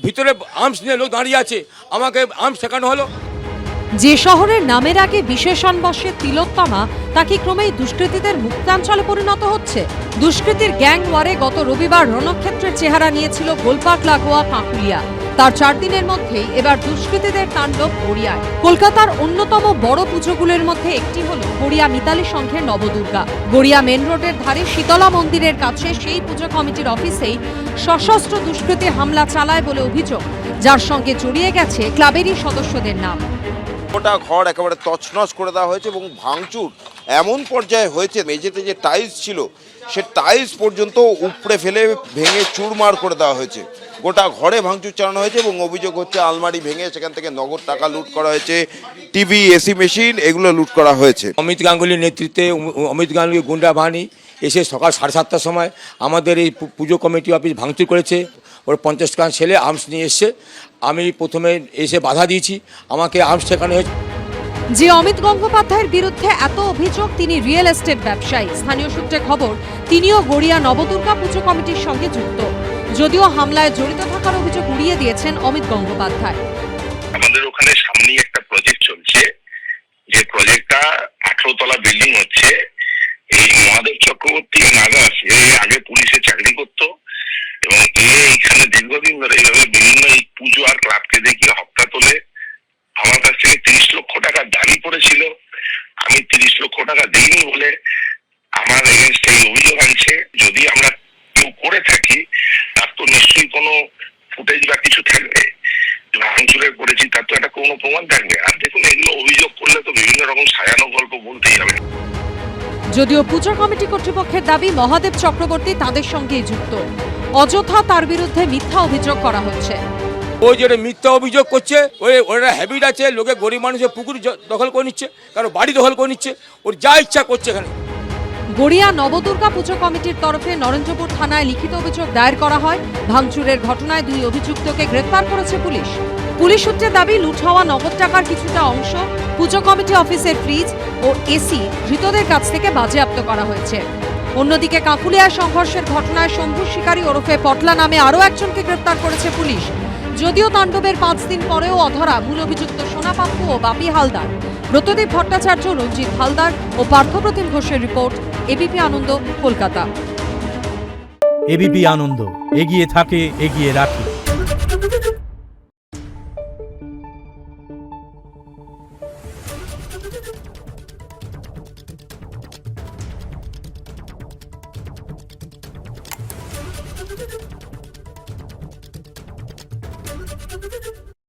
ভিতরে আর্মস নিয়ে লোক দাঁড়িয়ে আছে, আমাকে আর্মস শেখানো হলো। যে শহরের নামের আগে বিশেষণ বসে তিলোত্তমা, তা কি ক্রমেই দুষ্কৃতীদের মুক্তাঞ্চলে পরিণত হচ্ছে? দুষ্কৃতীর গ্যাং ওয়ারে গত রবিবার রণক্ষেত্রের চেহারা নিয়েছিল গোলপাট লাগোয়া কাঁকুলিয়া। তার 4 দিনের মধ্যেই এবার দুষ্কৃতীদের তাণ্ডব গড়িয়ায়। কলকাতার অন্যতম বড় পুজোগুলোর মধ্যে একটি হল গড়িয়া মিতালি সংঘের নবদুর্গা। গড়িয়া মেন রোডের ধারে শীতলা মন্দিরের কাছে সেই পুজো কমিটির অফিসেই সশস্ত্র দুষ্কৃতী হামলা চালায় বলে অভিযোগ, যার সঙ্গে জড়িয়ে গেছে ক্লাবেরই সদস্যদের নাম। গোটা ঘর একেবারে তছনছ করে দেওয়া হয়েছে এবং ভাঙচুর এমন পর্যায়ে হয়েছে, মেঝেতে যে টাইলস ছিল সে টাইলস পর্যন্ত উপড়ে ফেলে ভেঙে চুরমার করে দেওয়া হয়েছে। গোটা ঘরে ভাঙচুর চালানো হয়েছে এবং অভিযোগ হচ্ছে আলমারি ভেঙে সেখান থেকে নগদ টাকা লুট করা হয়েছে, টিভি, এসি মেশিন এগুলো লুট করা হয়েছে। অমিত গাঙ্গুলির নেতৃত্বে অমিত গাঙ্গুলি গুন্ডা বাহিনী এসে সকাল 7:30টার সময় আমাদের এই পুজো কমিটি অফিস ভাঙচুর করেছে। ওর 50 খান ছেলে আর্মস নিয়ে এসছে। আমি প্রথমে এসে বাধা দিয়েছি, আমাকে আর্মস শেখানো হয়েছে। যে অমিত গঙ্গোপাধ্যায়ের বিরুদ্ধে এত অভিযোগ, তিনি রিয়েল এস্টেট ব্যবসায়ী। স্থানীয় সূত্রে খবর, তিনিও গড়িয়া নবদুর্গা পুজো কমিটির সঙ্গে যুক্ত। যদিও হামলায় জড়িত থাকার অভিযোগ উড়িয়ে দিয়েছেন অমিত গঙ্গোপাধ্যায়। আমাদের ওখানে সামনেই একটা প্রজেক্ট চলছে, যে প্রজেক্টটা 18 তলা বিল্ডিং হচ্ছে। এই মহাদেব চক্রবর্তী নাগাস আগে পুলিশে চাকরি করত এবং এখানে দীর্ঘদিন ধরে এইভাবে বিভিন্ন এই পুজো আর ক্লাবকে দেখিয়ে হপ্তা তোলে। আমার কাছ থেকে 30 লক্ষ টাকা দাবি করেছিল, আমি 30 লক্ষ টাকা দিইনি বলে আমার এগেনস্ট এই অভিযোগ আনছে। যদি আমরা কেউ করে থাকি তার তো নিশ্চয়ই কোনো ফুটেজ বা কিছু থাকবে, ভাঙচুরের করেছি তার তো একটা কোনো প্রমাণ থাকবে। আর দেখুন, এগুলো অভিযোগ করলে তো বিভিন্ন রকম সাজানো গল্প বলতেই হবে। যদিও পুজো কমিটি কর্তৃপক্ষের দাবি, মহাদেব চক্রবর্তী তাদের সঙ্গেই যুক্ত। অযথা তার বিরুদ্ধে মিথ্যা অভিযোগ করা হচ্ছে। ওই যেটা মিথ্যা অভিযোগ করছে, ওরা হ্যাবিট আছে, লোকে গরিব মানুষের পুকুর দখল করে নিচ্ছে, কারো বাড়ি দখল করে নিচ্ছে, ওর যা ইচ্ছা করছে এখানে। গড়িয়া নবদুর্গা পুজো কমিটির তরফে নরেন্দ্রপুর থানায় লিখিত অভিযোগ দায়ের করা হয়। ভাঙচুরের ঘটনায় 2 অভিযুক্তকে গ্রেফতার করেছে পুলিশ। পুলিশ সূত্রে দাবি, লুট হওয়া নগদ টাকার কিছুটা অংশ পুজো কমিটি অফিসের ফ্রিজ ও এসি ধৃতদের কাছ থেকে বাজেয়াপ্ত করা হয়েছে। অন্যদিকে কাঁকুলিয়ায় সংঘর্ষের ঘটনায় শম্ভু শিকারী ওরফে পটলা নামে আরও একজনকে গ্রেফতার করেছে পুলিশ। যদিও তাণ্ডবের 5 দিন পরেও অধরা মূল অভিযুক্ত সোনা পাপ্পু ও বাপি হালদার। ব্রতদীপ ভট্টাচার্য, রঞ্জিত হালদার ও পার্থপ্রতিম ঘোষের রিপোর্ট, এবিপি আনন্দ, কলকাতা। এবিপি আনন্দ, এগিয়ে থাকে, এগিয়ে রাখে।